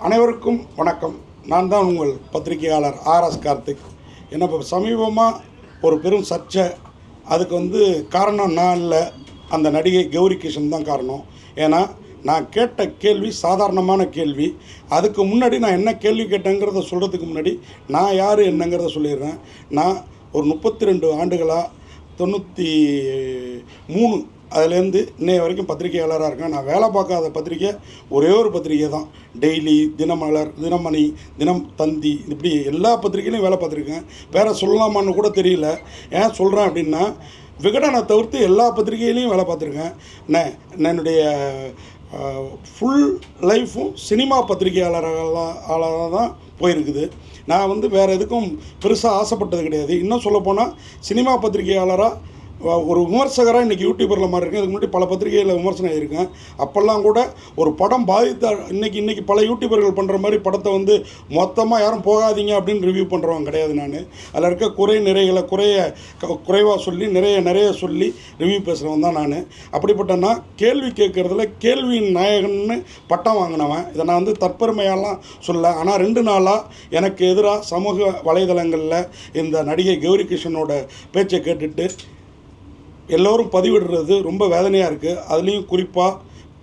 அனைவருக்கும் வணக்கம். நான் தான் உங்கள் பத்திரிகையாளர் ஆர்எஸ் கார்த்திக். என்ன இப்போ சமீபமாக ஒரு பெரும் சர்ச்சை, அதுக்கு காரணம் நான் இல்லை, அந்த நடிகை கௌரி கிஷன் தான் காரணம். ஏன்னா நான் கேட்ட கேள்வி சாதாரணமான கேள்வி. அதுக்கு முன்னாடி நான் என்ன கேள்வி கேட்டேங்கிறத சொல்கிறதுக்கு முன்னாடி நான் யார் என்னங்கிறத சொல்லிடுறேன். நான் ஒரு 32 ஆண்டுகளாக 93 அதுலேருந்து இன்னைய வரைக்கும் பத்திரிகையாளராக இருக்கேன். நான் வேலை பார்க்காத பத்திரிக்கை ஒரே ஒரு பத்திரிக்கை தான். டெய்லி, தினமலர், தினமணி, தினம் தந்தி, இப்படி எல்லா பத்திரிக்கையிலையும் வேலை பார்த்துருக்கேன். வேறு சொல்லலாமான்னு கூட தெரியல. ஏன் சொல்கிறேன் அப்படின்னா, விகடனை தவிர்த்து எல்லா பத்திரிகையிலையும் வேலை பார்த்துருக்கேன். என்னுடைய ஃபுல் லைஃப்பும் சினிமா பத்திரிகையாளராக தான் போயிருக்குது. நான் வேறு எதுக்கும் பெருசாக ஆசைப்பட்டது கிடையாது. இன்னும் சொல்லப்போனால் சினிமா பத்திரிகையாளராக ஒரு விமர்சகராக இன்றைக்கி யூடியூபரில் மாதிரி இருக்கேன். இதுக்கு முன்னாடி பல பத்திரிகையில் விமர்சனம் ஆகியிருக்கேன். அப்போல்லாம் கூட ஒரு படம் பாதித்த இன்றைக்கி பல யூடியூபர்கள் பண்ணுற மாதிரி படத்தை மொத்தமாக யாரும் போகாதீங்க அப்படின்னு ரிவ்யூ பண்ணுறவங்க கிடையாது. நான் அதில் இருக்க நிறைகளை குறைவாக சொல்லி நிறைய சொல்லி ரிவ்யூ பேசுகிறவன் தான் நான். அப்படிப்பட்ட நான் கேள்வி கேட்குறதுல கேள்வியின் நாயகன்னு பட்டம் வாங்கினவன். இதை நான் தற்பெருமையாலாம் சொல்ல. ஆனால் 2 நாளாக எனக்கு எதிராக சமூக வலைதளங்களில் இந்த நடிகை கௌரி கிஷனோட பேச்சை கேட்டுட்டு எல்லோரும் பதிவிடுறது ரொம்ப வேதனையாக இருக்குது. அதுலேயும் குறிப்பாக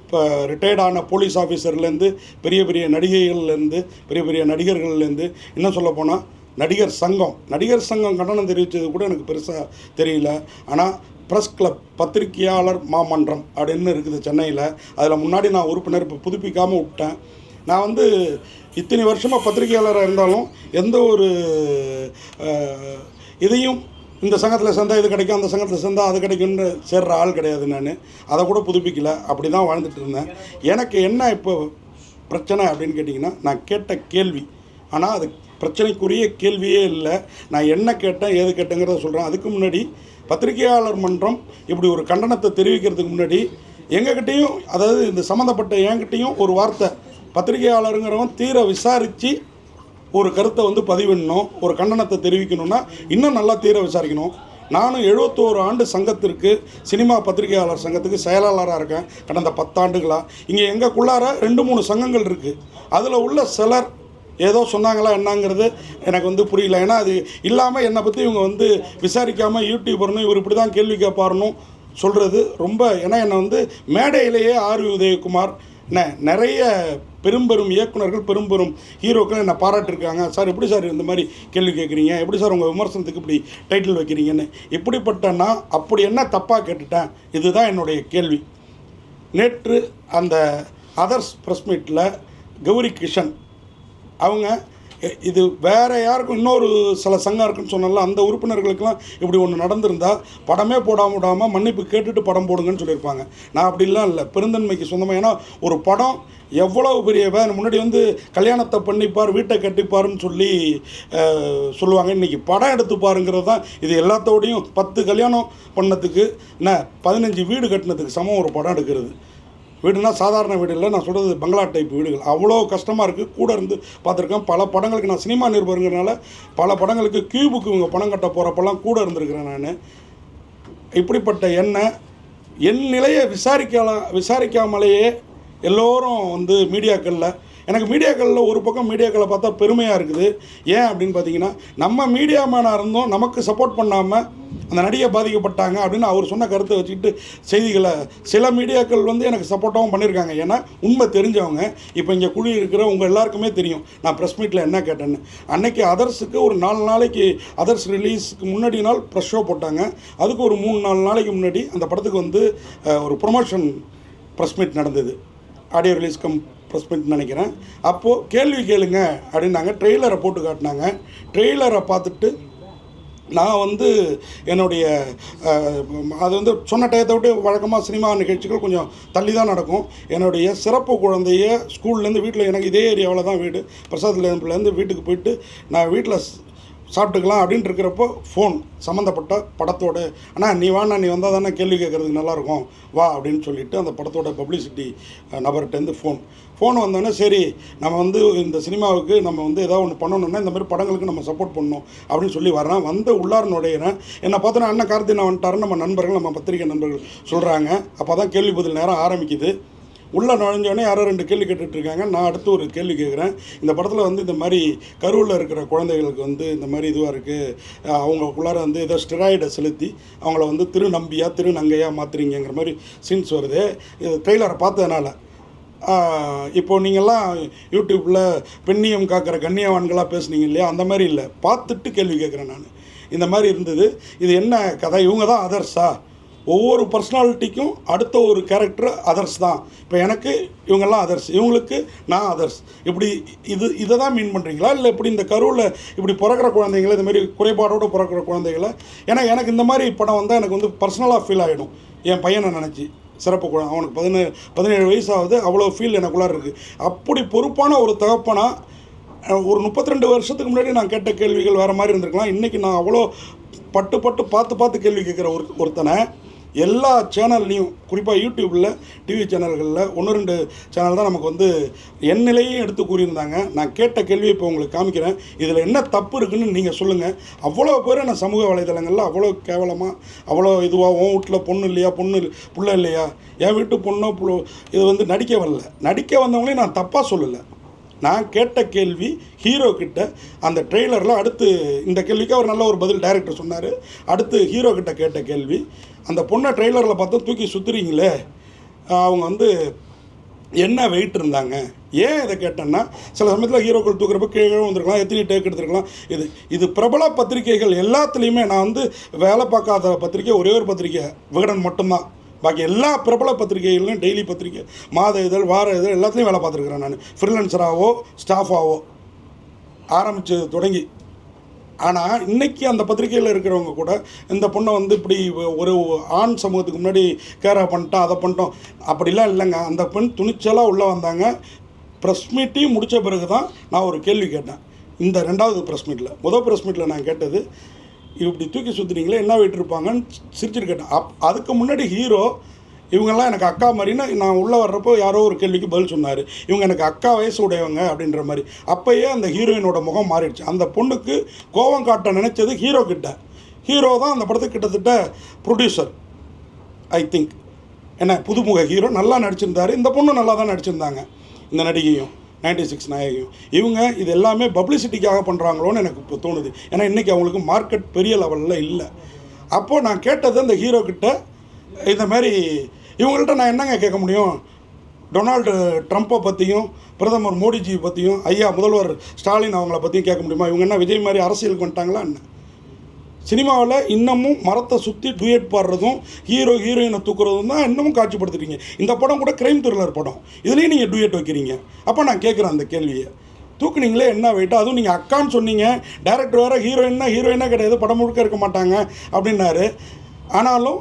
இப்போ ரிட்டையர்டான போலீஸ் ஆஃபீஸர்லேருந்து பெரிய நடிகைகள்லேருந்து பெரிய நடிகர்கள்லேருந்து, இன்னும் சொல்லப்போனால் நடிகர் சங்கம் கண்டனம் தெரிவித்தது கூட எனக்கு பெருசாக தெரியல. ஆனால் ப்ரெஸ் கிளப், பத்திரிகையாளர் மாமன்றம் அப்படின்னு இருக்குது சென்னையில். அதில் முன்னாடி நான் உறுப்பினர், இப்போ புதுப்பிக்காமல் விட்டேன். நான் இத்தனை வருஷமாக பத்திரிகையாளராக இருந்தாலும் எந்த ஒரு இதையும் இந்த சங்கத்தில் சேர்ந்தால் இது கிடைக்கும், அந்த சங்கத்தில் சேர்ந்தால் அது கிடைக்கும்னு சேர்ற ஆள் கிடையாது. நான் அதை கூட புதுப்பிக்கலை, அப்படி தான் வாழ்ந்துட்டு இருந்தேன். எனக்கு என்ன இப்போ பிரச்சனை அப்படின்னு கேட்டிங்கன்னா, நான் கேட்ட கேள்வி, ஆனால் அது பிரச்சனைக்குரிய கேள்வியே இல்லை. நான் என்ன கேட்டேன் ஏது கேட்டேங்கிறத சொல்கிறேன். அதுக்கு முன்னாடி பத்திரிகையாளர் மன்றம் இப்படி ஒரு கண்டனத்தை தெரிவிக்கிறதுக்கு முன்னாடி எங்ககிட்டையும், அதாவது இந்த சம்மந்தப்பட்ட என்கிட்டையும் ஒரு வார்த்தை, பத்திரிகையாளருங்கிறவன் தீர விசாரித்து ஒரு கருத்தை பதிவிடணும், ஒரு கண்டனத்தை தெரிவிக்கணும்னா இன்னும் நல்லா தீர விசாரிக்கணும். நானும் 71 ஆண்டு சங்கத்திற்கு, சினிமா பத்திரிகையாளர் சங்கத்துக்கு செயலாளராக இருக்கேன் கடந்த 10 ஆண்டுகளாக. இங்கே எங்களுக்குள்ளார 2-3 சங்கங்கள் இருக்குது. அதில் உள்ள சிலர் ஏதோ சொன்னாங்களா என்னங்கிறது எனக்கு புரியல. ஏன்னா அது இல்லாமல் என்னை பற்றி இவங்க விசாரிக்காமல் யூடியூபர்னு இவர் இப்படி தான் கேள்வி கேட்பாருன்னு சொல்கிறது ரொம்ப, ஏன்னா என்னை மேடையிலேயே ஆர்.வி. உதயகுமார், நிறைய பெரும் இயக்குனர்கள், பெரும் ஹீரோக்கள் என்னை பாராட்டிருக்காங்க. சார் எப்படி சார் இந்த மாதிரி கேள்வி கேட்குறீங்க, எப்படி சார் உங்கள் விமர்சனத்துக்கு இப்படி டைட்டில் வைக்கிறீங்கன்னு. இப்படிப்பட்ட நான் அப்படி என்ன தப்பாக கேட்டுட்டேன், இதுதான் என்னுடைய கேள்வி. நேற்று அந்த அதர்ஸ் ப்ரெஸ் மீட்டில் கௌரி கிஷன் அவங்க இது வேறு யாருக்கும் இன்னொரு சில சங்கம் இருக்குன்னு சொன்னால அந்த உறுப்பினர்களுக்கெல்லாம் இப்படி ஒன்று நடந்திருந்தால் படமே போடாமல் மன்னிப்பு கேட்டுட்டு படம் போடுங்கன்னு சொல்லியிருப்பாங்க. நான் அப்படிலாம் இல்லை, பெருந்தன்மைக்கு சொந்தமாக. ஏன்னா ஒரு படம் எவ்வளோ பெரிய முன்னாடி கல்யாணத்தை பண்ணிப்பார், வீட்டை கட்டிப்பாருன்னு சொல்லி சொல்லுவாங்க. இன்றைக்கி படம் எடுத்து பாருங்கிறது தான் இது. எல்லாத்தோடையும் 10 கல்யாணம் பண்ணதுக்கு 15 வீடு கட்டினதுக்கு சமம் ஒரு படம் எடுக்கிறது. வீடுனா சாதாரண வீடு இல்லை, நான் சொல்கிறது பங்களா டைப் வீடுகள். அவ்வளோ கஷ்டமாக இருக்குது. கூட இருந்து பார்த்துருக்கேன். பல படங்களுக்கு நான் சினிமா நிருபருங்கிறனால பல படங்களுக்கு கியூபுக்கு இவங்க பணம் கட்ட போகிறப்பெல்லாம் கூட இருந்திருக்கிறேன் நான். இப்படிப்பட்ட என் நிலையை விசாரிக்காமலேயே எல்லோரும் மீடியாக்களில், எனக்கு மீடியாக்களில் ஒரு பக்கம் மீடியாக்களை பார்த்தா பெருமையாக இருக்குது. ஏன் அப்படின்னு பார்த்தீங்கன்னா, நம்ம மீடியா மேனாக இருந்தோம், நமக்கு சப்போர்ட் பண்ணாமல் அந்த நடிகை பாதிக்கப்பட்டாங்க அப்படின்னு அவர் சொன்ன கருத்தை வச்சுக்கிட்டு செய்திகளை சில மீடியாக்கள் எனக்கு சப்போர்ட்டாகவும் பண்ணியிருக்காங்க. ஏன்னா உண்மை தெரிஞ்சவங்க. இப்போ இங்கே குழி இருக்கிற உங்கள் எல்லாருக்குமே தெரியும் நான் ப்ரெஸ் மீட்டில் என்ன கேட்டேன்னு. அன்றைக்கி அதர்ஸுக்கு ஒரு 4 நாளைக்கு, அதர்ஸ் ரிலீஸுக்கு முன்னாடி நாள் ப்ரெஸ் ஷோ போட்டாங்க. அதுக்கு ஒரு 3-4 நாளைக்கு முன்னாடி அந்த படத்துக்கு ஒரு ப்ரொமோஷன் ப்ரெஸ் மீட் நடந்தது. ஆடியோ ரிலீஸ் ப்ரெஸ் மீட் நினைக்கிறேன். அப்போது கேள்வி கேளுங்க அப்படின்னாங்க. ட்ரெய்லரை போட்டு காட்டினாங்க. ட்ரெய்லரை பார்த்துட்டு நான் என்னுடைய அது சொன்ன டயத்தை விட்டு வழக்கமாக சினிமா நிகழ்ச்சிகள் கொஞ்சம் தள்ளி தான் நடக்கும். என்னுடைய சிறப்பு குழந்தைய ஸ்கூல்லேருந்து வீட்டில், எனக்கு இதே ஏரியாவில் தான் வீடு, பிரசாத்லேருந்து வீட்டுக்கு போயிட்டு நான் வீட்டில் சாப்பிட்டுக்கலாம் அப்படின்ட்டு இருக்கிறப்போ ஃபோன் சம்மந்தப்பட்ட படத்தோட, ஆனால் நீ வந்தால் தானே கேள்வி கேட்குறதுக்கு நல்லாயிருக்கும் வா அப்படின்னு சொல்லிவிட்டு அந்த படத்தோட பப்ளிசிட்டி நபர்கிட்டேருந்து ஃபோன் வந்தோடனே, சரி நம்ம இந்த சினிமாவுக்கு நம்ம ஏதாவது ஒன்று பண்ணணுன்னா இந்த மாதிரி படங்களுக்கு நம்ம சப்போர்ட் பண்ணணும் அப்படின்னு சொல்லி வர்றேன். உள்ளார நுழையிறேன். என்னை பார்த்தோன்னா அண்ணன் கார்த்தினா வந்துட்டாருன்னு நம்ம பத்திரிகை நண்பர்கள் சொல்கிறாங்க. அப்போ தான் கேள்வி பதில் நேரம் ஆரம்பிக்குது. உள்ளே நுழைஞ்சோடனே யாரோ 2 கேள்வி கேட்டுட்ருக்காங்க. நான் அடுத்து ஒரு கேள்வி கேட்குறேன். இந்த படத்தில் வந்து இந்த மாதிரி கருவில் இருக்கிற குழந்தைகளுக்கு வந்து இந்த மாதிரி இதுவாக இருக்குது, அவங்களுக்குள்ளார வந்து ஏதோ ஸ்டெராய்டை செலுத்தி அவங்கள வந்து திருநம்பியாக திருநங்கையாக மாற்றுறீங்கிற மாதிரி சீன்ஸ் வருது. இது ட்ரெய்லரை பார்த்ததுனால இப்போது நீங்கள்லாம் யூடியூப்பில் பெண்ணியம் காக்கிற கண்ணியவான்களாக பேசுனீங்க இல்லையா, அந்த மாதிரி இல்லை, பார்த்துட்டு கேள்வி கேட்குறேன் நான். இந்த மாதிரி இருந்தது. இது என்ன கதை? இவங்க தான் அதர்ஸா? ஒவ்வொரு பர்சனாலிட்டிக்கும் அடுத்த ஒரு கேரக்டர் அதர்ஸ் தான். இப்போ எனக்கு இவங்கெல்லாம் அதர்ஸ், இவங்களுக்கு நான் அதர்ஸ், இப்படி இதை தான் மீன் பண்ணுறீங்களா? இல்லை இப்படி இந்த கருவில் இப்படி பிறக்கிற குழந்தைங்கள, இந்த மாதிரி குறைபாடோடு பிறக்கிற குழந்தைகளை, ஏன்னா எனக்கு இந்த மாதிரி படம் வந்தால் எனக்கு வந்து பர்சனலாக ஃபீல் ஆகிடும். என் பையனை நினச்சி சிறப்பு அவனுக்கு 17 வயசாகுது, அவ்வளோ ஃபீல் எனக்குள்ளார இருக்குது. அப்படி பொறுப்பான ஒரு தகப்பனாக ஒரு 32 வருஷத்துக்கு முன்னாடி நான் கேட்ட கேள்விகள் வேறு மாதிரி இருந்திருக்கலாம். இன்றைக்கி நான் அவ்வளோ பார்த்து கேள்வி கேட்குற ஒருத்தனை எல்லா சேனல்லையும், குறிப்பாக யூடியூப்பில் டிவி சேனல்களில் 1-2 சேனல் தான் நமக்கு வந்து என் நிலையும் எடுத்து கூறியிருந்தாங்க. நான் கேட்ட கேள்வியை இப்போ உங்களுக்கு காமிக்கிறேன். இதில் என்ன தப்பு இருக்குதுன்னு நீங்கள் சொல்லுங்கள். அவ்வளோ பேர் நான் சமூக வலைதளங்களில் அவ்வளோ கேவலமாக, அவ்வளோ இதுவாக, உன் வீட்டில் பொண்ணு இல்லையா, புள்ள இல்லையா, என் வீட்டு பொண்ணோ இது வந்து நடிக்க வரல, நடிக்க வந்தவங்களையும் நான் தப்பாக சொல்லலை. நான் கேட்ட கேள்வி ஹீரோ கிட்ட அந்த ட்ரெய்லரில், அடுத்து இந்த கேள்விக்கு அவர் நல்ல ஒரு பதில் டைரக்டர் சொன்னார். அடுத்து ஹீரோ கிட்ட கேட்ட கேள்வி, அந்த பொண்ணை ட்ரெய்லரில் பார்த்தா தூக்கி சுற்றுறீங்களே, அவங்க வந்து என்ன வெயிட் இருந்தாங்க? ஏன் இதை கேட்டேன்னா, சில சமயத்தில் ஹீரோக்கள் தூக்குறப்ப கீழே வந்துருக்கலாம், எத்தனை டேக் எடுத்துருக்கலாம். இது பிரபல பத்திரிகைகள் எல்லாத்துலேயுமே, நான் வந்து வேலை பார்க்காத பத்திரிக்கை ஒரே ஒரு பத்திரிக்கை விகடன் மட்டும்தான். பாக்கி எல்லா பிரபல பத்திரிகைகள்லையும், டெய்லி பத்திரிக்கை, மாத இதழ், வார இதழ் எல்லாத்துலேயும் வேலை பார்த்துருக்குறேன் நான், ஃப்ரீலான்சராகவோ ஸ்டாஃபாகவோ ஆரம்பித்து தொடங்கி. ஆனால் இன்றைக்கி அந்த பத்திரிகையில் இருக்கிறவங்க கூட இந்த பொண்ணை வந்து இப்படி ஒரு ஆண் சமூகத்துக்கு முன்னாடி கேரா பண்ணிட்டோம், அதை பண்ணிட்டோம், அப்படிலாம் இல்லைங்க. அந்த பெண் துணிச்சலாக உள்ளே வந்தாங்க. ப்ரெஸ் மீட்டையும் முடித்த பிறகு தான் நான் ஒரு கேள்வி கேட்டேன். இந்த 2வது ப்ரெஸ் மீட்டில், முதல் ப்ரெஸ் மீட்டில் நான் கேட்டது, இப்படி தூக்கி சுற்றுனீங்களே என்ன வெயிட் இருப்பாங்கன்னு சிரிச்சுட்டு கேட்டேன். அதுக்கு முன்னாடி ஹீரோ இவங்கெல்லாம் எனக்கு அக்கா மாதிரின்னு நான் உள்ளே வர்றப்போ யாரோ ஒரு கேள்விக்கு பதில் சொன்னார். இவங்க எனக்கு அக்கா வயசு உடையவங்க அப்படின்ற மாதிரி. அப்போயே அந்த ஹீரோயினோட முகம் மாறிடுச்சு. அந்த பொண்ணுக்கு கோபம் காட்ட நினச்சது ஹீரோ கிட்ட. ஹீரோ தான் அந்த படத்துக்கு கிட்டத்தட்ட ப்ரொடியூசர் ஐ திங்க். என்ன புதுமுக ஹீரோ நல்லா நடிச்சிருந்தார். இந்த பொண்ணு நல்லா தான் நடிச்சிருந்தாங்க, இந்த நடிகையும் 96 நாயகியும். இவங்க இது எல்லாமே பப்ளிசிட்டிக்காக பண்ணுறாங்களோன்னு எனக்கு இப்போ தோணுது. ஏன்னா இன்றைக்கி அவங்களுக்கு மார்க்கெட் பெரிய லெவலில் இல்லை. அப்போது நான் கேட்டது அந்த ஹீரோ கிட்ட, இந்த மாதிரி இவங்கள்ட்ட நான் என்னங்க கேட்க முடியும்? டொனால்டு ட்ரம்ப்பை பற்றியும் பிரதமர் மோடிஜி பற்றியும் ஐயா முதல்வர் ஸ்டாலின் அவங்கள பற்றியும் கேட்க முடியுமா? இவங்க என்ன விஜய் மாதிரி அரசியலுக்கு வந்துட்டாங்களா என்ன? சினிமாவில் இன்னமும் மரத்தை சுற்றி டூயட் பாடுறதும் ஹீரோயினை தூக்குறதும் தான் இன்னமும் காட்சிப்படுத்துறீங்க. இந்த படம் கூட கிரைம் த்ரில்லர் படம், இதுலேயும் நீங்கள் டூயட் வைக்கிறீங்க. அப்போ நான் கேட்குறேன் அந்த கேள்வியை, தூக்குனீங்களே என்ன வெயிட்டா? அதுவும் நீங்கள் அக்கான்னு சொன்னீங்க, டைரக்டர் வேறு ஹீரோயினாக கிடையாது, படம் முழுக்க இருக்க மாட்டாங்க அப்படின்னாரு. ஆனாலும்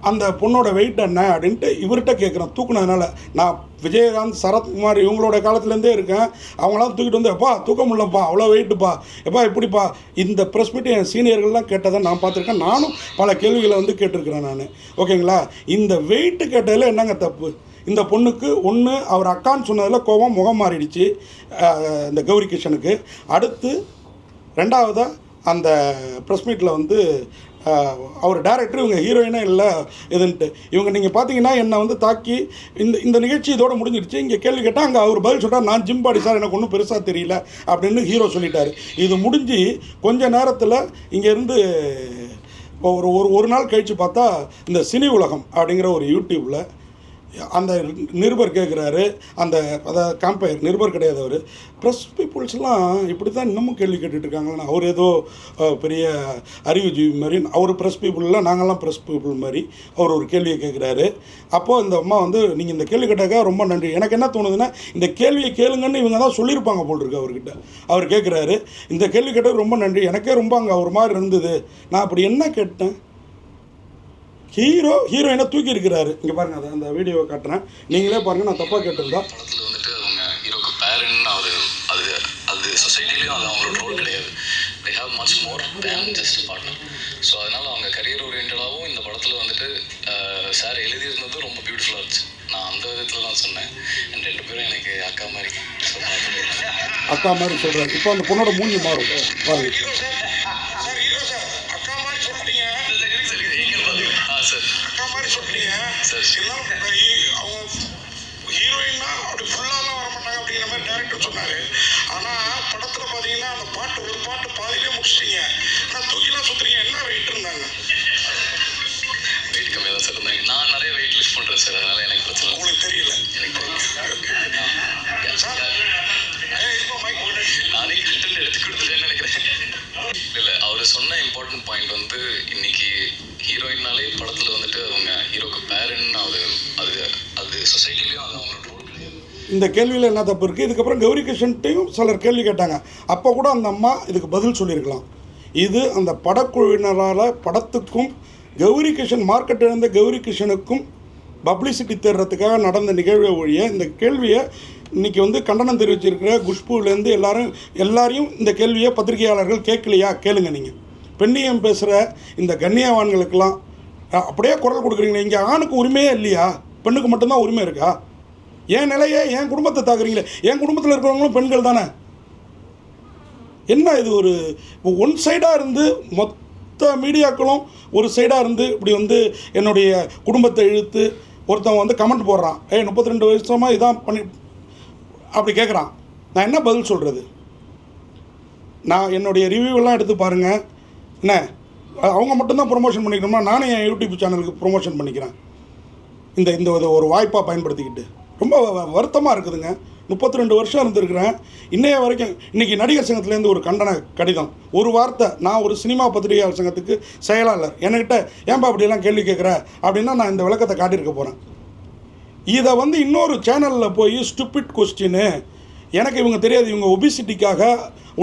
அந்த பொண்ணோட வெயிட் என்ன அப்படின்ட்டு இவர்கிட்ட கேட்குறேன். தூக்குனதுனால நான் விஜயகாந்த், சரத்குமார் இவங்களோட காலத்துலேருந்தே இருக்கேன். அவங்களாம் தூக்கிட்டு வந்து, எப்பா தூக்க முடியலப்பா, அவ்வளோ வெயிட்டுப்பா, எப்பா இப்படிப்பா. இந்த ப்ரெஸ் மீட்டு என் சீனியர்கள்லாம் கேட்டதை நான் பார்த்துருக்கேன். நானும் பல கேள்விகளை வந்து கேட்டிருக்கிறேன் நான். ஓகேங்களா? இந்த வெயிட்டு கேட்டதில் என்னங்க தப்பு? இந்த பொண்ணுக்கு ஒன்று அவர் அக்கான்னு சொன்னதில் கோபம் முகம் மாறிடுச்சு இந்த கௌரி கிஷனுக்கு. அடுத்து 2வதாக அந்த ப்ரெஸ் மீட்டில் வந்து அவர் டைரக்டர் இவங்க ஹீரோயினே இல்லை இதுன்ட்டு இவங்க நீங்கள் பார்த்தீங்கன்னா என்னை வந்து தாக்கி இந்த நிகழ்ச்சி இதோடு முடிஞ்சிடுச்சு. இங்கே கேள்வி கேட்டால் அங்கே அவர் பதில் சொல்கிறார், நான் ஜிம் பாடி சார், எனக்கு ஒன்றும் பெருசாக தெரியல அப்படின்னு ஹீரோ சொல்லிட்டார். இது முடிஞ்சு கொஞ்ச நேரத்தில் இங்கேருந்து ஒரு நாள் கழித்து பார்த்தா இந்த சினி உலகம் அப்படிங்கிற ஒரு யூடியூப்பில் அந்த நிருபர் கேட்குறாரு, அதாவது காம்பயர் நிருபர் கிடையாது அவர், ப்ரெஸ் பீப்புள்ஸ்லாம் இப்படி தான் இன்னமும் கேள்வி கேட்டுட்ருக்காங்களா? அவர் ஏதோ பெரிய அறிவுஜீவி மாதிரி, அவர் ப்ரெஸ் பீப்புளெலாம் நாங்கள்லாம் ப்ரெஸ் பீப்புள் மாதிரி அவர் ஒரு கேள்வியை கேட்குறாரு. அப்போது இந்த அம்மா வந்து, நீங்கள் இந்த கேள்வி கேட்டாக்கா ரொம்ப நன்றி. எனக்கு என்ன தோணுதுன்னா, இந்த கேள்வியை கேளுங்கன்னு இவங்க தான் சொல்லியிருப்பாங்க போல் இருக்கு அவர்கிட்ட. அவர் கேட்குறாரு, இந்த கேள்வி கேட்டது ரொம்ப நன்றி, எனக்கே ரொம்ப அங்கே ஒரு மாதிரி இருந்தது. நான் அப்படி என்ன கேட்டேன்? ஹீரோயினை தூக்கி இருக்கிறாரு. இங்கே பாருங்கள், அதை அந்த வீடியோவை காட்டுறேன், நீங்களே பாருங்கள். நான் தப்பாக கேட்டிருந்தா படத்தில் வந்துட்டு அவங்க ஹீரோக்கு பேரண்ட் அது சொசைட்டிலையும் அது அவங்களோட ரோல் கிடையாது. They have much more than just partner. So அதனால் அவங்க கரியர் ஓரியன்டாகவும் இந்த படத்தில் வந்துட்டு சார் எழுதியிருந்ததும் ரொம்ப பியூட்டிஃபுல்லாக இருந்துச்சு. நான் அந்த விதத்தில் தான் சொன்னேன். என் 2 பேரும் எனக்கு அக்கா மாதிரி. அக்கா மாதிரி சொல்கிறேன். இப்போ அந்த பொண்ணோட மூஞ்சி மாறும் பாருங்க. சொன்னார். ஆனால் படத்தில் பார்த்தீங்கன்னா அந்த பாட்டு ஒரு பாட்டு பாதியிலே முடிச்சிட்டீங்க. ஆனால் தூக்கிலாம் சுற்றுறீங்க. என்ன வெயிட் இருந்தாங்க? வெயிட் கம்மியாக தான் சார் இருந்தாங்க. நான் நிறைய வெயிட் லிஃப்ட் பண்ணுறேன் சார், அதனால் எனக்கு பிரச்சனை இல்லை. உங்களுக்கு தெரியல? எனக்கு தெரியும். சார் இப்போ மைக் நானே கண்டென்ட் எடுத்து கொடுத்துட்டேன்னு நினைக்கிறேன். இல்லை, அவர் சொன்ன இம்பார்ட்டன்ட் பாயிண்ட் வந்து இன்னைக்கு ஹீரோயின்னாலே படத்தில் வந்துட்டு அவங்க ஹீரோக்கு பேரண்ட் அது அது சொசைட்டிலையும் அது அவங்களோட ரோல் கிடையாது. இந்த கேள்வியில் என்ன தப்பு இருக்குது? இதுக்கப்புறம் கௌரி கிருஷ்ணன்ட்டையும் சிலர் கேள்வி கேட்டாங்க. அப்போ கூட அந்த அம்மா இதுக்கு பதில் சொல்லியிருக்கலாம். இது அந்த படக்குழுவினரால் படத்துக்கும் கௌரி கிருஷ்ணன் மார்க்கெட் இழந்த கௌரி கிருஷ்ணனுக்கும் பப்ளிசிட்டி தேடுறதுக்காக நடந்த நிகழ்வை ஒழிய இந்த கேள்வியை இன்றைக்கி வந்து கண்டனம் தெரிவிச்சிருக்கிற குஷ்புலேருந்து எல்லாரையும் இந்த கேள்வியை பத்திரிகையாளர்கள் கேட்கலையா? கேளுங்க. நீங்கள் பெண்ணியம் பேசுகிற இந்த கண்ணியவான்களுக்கெல்லாம் அப்படியே குரல் கொடுக்குறீங்களே. இங்கே ஆணுக்கு உரிமையே இல்லையா? பெண்ணுக்கு மட்டும்தான் உரிமை இருக்கா? என் நிலையை என் குடும்பத்தை தாக்குறீங்களே. என் குடும்பத்தில் இருக்கிறவங்களும் பெண்கள் தானே. என்ன இது ஒரு ஒன் சைடாக இருந்து மொத்த மீடியாக்களும் ஒரு சைடாக இருந்து இப்படி வந்து என்னுடைய குடும்பத்தை இழுத்து ஒருத்தவங்க வந்து கமெண்ட் போடுறான். 32 வருஷமாக இதான் பண்ணி அப்படி கேட்குறான். நான் என்ன பதில் சொல்கிறது? நான் என்னுடைய ரிவ்யூவெல்லாம் எடுத்து பாருங்கள். என்ன அவங்க மட்டும்தான் ப்ரொமோஷன் பண்ணிக்கணுமா? நானும் என் யூடியூப் சேனலுக்கு ப்ரொமோஷன் பண்ணிக்கிறேன். இந்த ஒரு வாய்ப்பாக பயன்படுத்திக்கிட்டு ரொம்ப வருத்தமாக இருக்குதுங்க. 32 வருஷம் இருந்திருக்கிறேன். இன்னைய வரைக்கும் இன்றைக்கி நடிகர் சங்கத்துலேருந்து ஒரு கண்டன கடிதம், ஒரு வார்த்தை. நான் ஒரு சினிமா பத்திரிகையாளர் சங்கத்துக்கு செயலாளர். என்கிட்ட ஏன்பா அப்படியெல்லாம் கேள்வி கேட்குற அப்படின்னா நான் இந்த விளக்கத்தை காட்டியிருக்க போகிறேன். இதை வந்து இன்னொரு சேனலில் போய் ஸ்டூபிட் கொஸ்டின்னு, எனக்கு இவங்க தெரியாது, இவங்க ஒபிசிட்டிக்காக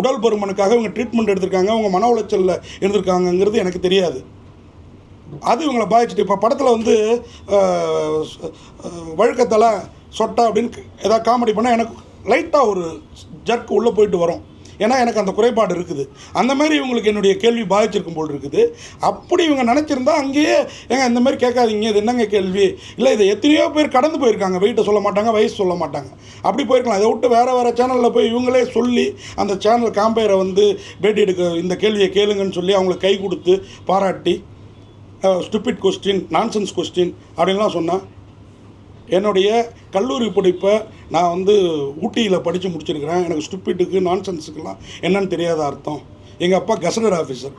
உடல் பருமனுக்காக இவங்க ட்ரீட்மெண்ட் எடுத்திருக்காங்க, அவங்க மன உளைச்சலில் இருந்திருக்காங்கங்கிறது எனக்கு தெரியாது. அது இவங்களை பாதிச்சுட்டு இப்போ படத்தில் வந்து வழுக்கத்தில் சொட்டா அப்படின்னு ஏதாவது காமெடி பண்ணால் எனக்கு லைட்டாக ஒரு ஜர்க் உள்ளே போயிட்டு வரும். ஏன்னா எனக்கு அந்த குறைபாடு இருக்குது. அந்த மாதிரி இவங்களுக்கு என்னுடைய கேள்வி பாதிச்சிருக்கும் போல் இருக்குது. அப்படி இவங்க நினச்சிருந்தா அங்கேயே ஏங்க இந்த மாதிரி கேட்காதீங்க, இது என்னங்க கேள்வி, இல்லை இதை எத்தனையோ பேர் கடந்து போயிருக்காங்க. வெயிட்டை சொல்ல மாட்டாங்க, வயசு சொல்ல மாட்டாங்க, அப்படி போயிருக்கலாம். இதை விட்டு வேறு சேனலில் போய் இவங்களே சொல்லி அந்த சேனல் காம்பேரை வந்து பேட்டி எடுக்க இந்த கேள்வியை கேளுங்கன்னு சொல்லி அவங்களுக்கு கை கொடுத்து பாராட்டி ஸ்டூபிட் கொஸ்டின், நான்சென்ஸ் கொஸ்டின் அப்படின்லாம் சொன்னேன். என்னுடைய கல்லூரி படிப்பை நான் வந்து ஊட்டியில் படித்து முடிச்சிருக்கிறேன். எனக்கு ஸ்டூபிட்டுக்கு நான்சென்ஸுக்கெல்லாம் என்னன்னு தெரியாத அர்த்தம். எங்கள் அப்பா கசடர் ஆஃபீஸர்,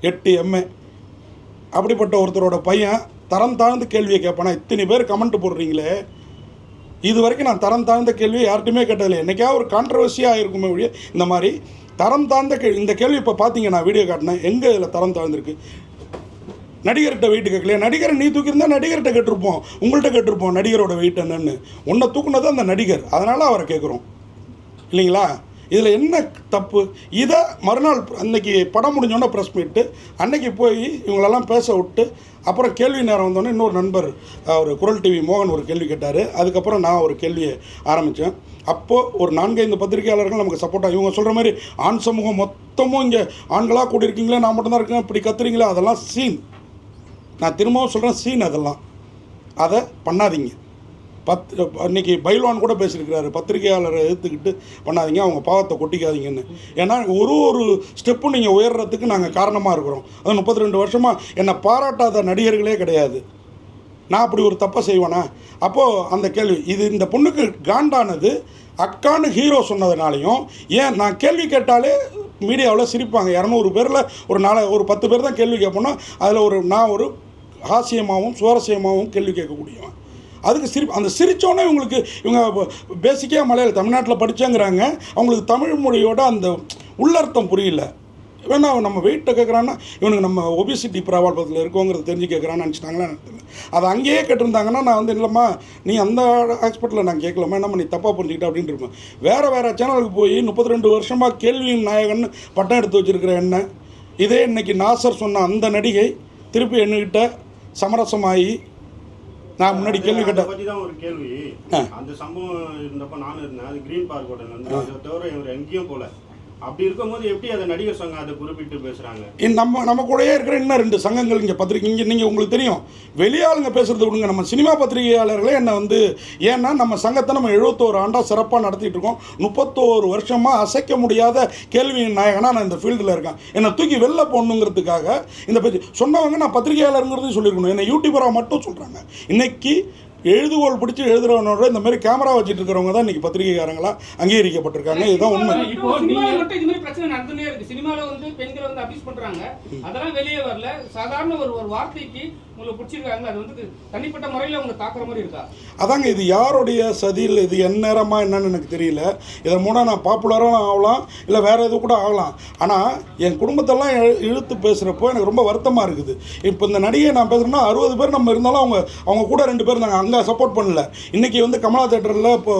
8 MA. அப்படிப்பட்ட ஒருத்தரோட பையன் தரம் தாழ்ந்த கேள்வியை கேட்பானா? இத்தனை பேர் கமெண்ட் போடுறீங்களே. இது வரைக்கும் நான் தரம் தாழ்ந்த கேள்வியை யார்கிட்டையுமே கேட்டதில்லை. என்றைக்காவது ஒரு கான்ட்ரவர்சியாக இருக்குமே ஒழிய இந்த மாதிரி தரம் தாழ்ந்த இந்த கேள்வி இப்போ பார்த்தீங்க, நான் வீடியோ காட்டினேன். எங்கே இதில் தரம் தாழ்ந்திருக்கு? நடிகர்கிட்ட வெயிட்டு கேட்கலையா? நடிகரை நீ தூக்கியிருந்தால் நடிகர்கிட்ட கேட்டிருப்போம், உங்கள்கிட்ட கேட்டிருப்போம் நடிகரோட வெயிட் என்னன்னு. உன்னை தூக்குனது அந்த நடிகர், அதனால் அவரை கேட்குறோம் இல்லைங்களா? இதில் என்ன தப்பு? இதை மறுநாள் அன்றைக்கி படம் முடிஞ்சோடனே ப்ரெஸ் மீட்டு அன்றைக்கி போய் இவங்களெல்லாம் பேச விட்டு அப்புறம் கேள்வி நேரம் வந்தோடனே இன்னொரு நண்பர் ஒரு குரல் டிவி மோகன் ஒரு கேள்வி கேட்டார். அதுக்கப்புறம் நான் ஒரு கேள்வியை ஆரம்பித்தேன். அப்போது ஒரு 4-5 பத்திரிகையாளர்கள் நமக்கு சப்போர்ட்டாக, இவங்க சொல்கிற மாதிரி ஆண் சமூகம் மொத்தமும் இங்கே ஆண்களாக கூடியிருக்கீங்களே, நான் மட்டும்தான் இருக்கேன், இப்படி கத்துறீங்களே, அதெல்லாம் சீன். நான் திரும்பவும் சொல்கிறேன், சீன். அதெல்லாம் அதை பண்ணாதீங்க. இன்றைக்கி பைல்வான் கூட பேசியிருக்கிறாரு, பத்திரிகையாளரை எதிர்த்துக்கிட்டு பண்ணாதீங்க, அவங்க பாவத்தை கொட்டிக்காதீங்கன்னு. ஏன்னா ஒரு ஸ்டெப்பும் நீங்கள் உயர்றதுக்கு நாங்கள் காரணமாக இருக்கிறோம். அது 32 வருஷமாக என்னை பாராட்டாத நடிகர்களே கிடையாது. நான் அப்படி ஒரு தப்பை செய்வேனா? அப்போது அந்த கேள்வி இந்த பொண்ணுக்கு காண்டானது அக்கான்னு ஹீரோ சொன்னதுனாலையும், ஏன் நான் கேள்வி கேட்டாலே மீடியாவில் சிரிப்பாங்க. 200 பேரில் ஒரு 10 பேர் தான் கேள்வி கேட்போன்னா அதில் நான் ஒரு ஹாஸ்யமாகவும் சுவாரஸ்யமாகவும் கேள்வி கேட்கக்கூடியவன். அதுக்கு அந்த சிரித்தோன்னே இவங்க பேசிக்காக மலையாளம் தமிழ்நாட்டில் படித்தேங்கிறாங்க, அவங்களுக்கு தமிழ் மொழியோட அந்த உள்ளர்த்தம் புரியல. வேணா நம்ம வெயிட்டை கேட்குறான்னா இவனுக்கு நம்ம ஒபிசிட்டி ப்ராப்ளத்தில் இருக்கோங்கிறது தெரிஞ்சு கேட்குறான்னு நினச்சிட்டாங்களா எனக்கு தெரியல. அதை அங்கேயே கேட்டிருந்தாங்கன்னா நான் வந்து இல்லைம்மா நீ அந்த ஹாஸ்பிட்டலில் நான் கேட்கலாமா, என்னம்மா நீ தப்பாக புரிஞ்சுக்கிட்ட அப்படின்ட்டு இருப்பேன். வேறு சேனலுக்கு போய் 32 வருஷமாக கேள்வியின் நாயகன்னு பட்டம் எடுத்து வச்சுருக்கிற என்ன, இதே இன்னைக்கு நாசர் சொன்ன அந்த நடிகை திருப்பி என்கிட்ட சமரசமாகி நான் முன்னாடி கேள்வி கேட்டேன். பற்றி தான் ஒரு கேள்வி. அந்த சம்பவம் இருந்தப்போ நானும் இருந்தேன். அது கிரீன் பார்க் ஹோட்டல் வந்து அதை தவிர இவர் எங்கேயும் போல. அப்படி இருக்கும்போது எப்படி அதை நடிகர் சங்கம் அதை குறிப்பிட்டு பேசுகிறாங்க? நம்ம கூடயே இருக்கிற இன்னும் 2 சங்கங்கள் இங்கே பத்திரிக்கை இங்கே நீங்கள் உங்களுக்கு தெரியும், வெளியாளுங்க பேசுகிறது விடுங்க. நம்ம சினிமா பத்திரிகையாளர்களே என்னை வந்து, ஏன்னா நம்ம சங்கத்தை நம்ம 71 ஆண்டாக சிறப்பாக நடத்திட்டு இருக்கோம். 31 வருஷமாக அசைக்க முடியாத கேள்வியின் நாயகனாக நான் இந்த ஃபீல்டில் இருக்கேன். என்னை தூக்கி வெளில போடணுங்கிறதுக்காக இந்த பேச்சு சொன்னவங்க நான் பத்திரிகையாளருங்கிறதையும் சொல்லியிருக்கணும். என்னை யூடியூபராக மட்டும் சொல்கிறாங்க. இன்றைக்கி எழுதுகோள் பிடிச்சி எழுதுறவனோட இந்த மாதிரி கேமரா வச்சுட்டு இருக்கிறவங்க தான் இன்றைக்கி பத்திரிகைக்காரங்களா அங்கீகரிக்கப்பட்டிருக்காங்க. இதுதான் உண்மை. இப்போ சினிமாவில் மட்டும் இது மாதிரி பிரச்சனை நடந்துனே இருக்கு. சினிமாவில் வந்து பெண்களை வந்து அபியூஸ் பண்றாங்க, அதெல்லாம் வெளியே வரல. சாதாரண ஒரு வார்த்தைக்கு உங்களை பிடிச்சிருக்காங்க, அது வந்து தனிப்பட்ட முறையில் அவங்க தாக்குற மாதிரி இருக்கா? அதாங்க, இது யாருடைய சதியில், இது என் நேரமா என்னன்னு எனக்கு தெரியல. இதை மூலம் நான் பாப்புலராக ஆகலாம், இல்லை வேறு எது கூட ஆகலாம். ஆனால் என் குடும்பத்தெல்லாம் இழுத்து பேசுகிறப்போ எனக்கு ரொம்ப வருத்தமாக இருக்குது. இப்போ இந்த நடிகை நான் பேசுகிறேன்னா 60 பேர் நம்ம இருந்தாலும் அவங்க கூட 2 பேர் நாங்கள் அங்கே சப்போர்ட் பண்ணல. இன்றைக்கி வந்து கமலா தேட்டரில் இப்போ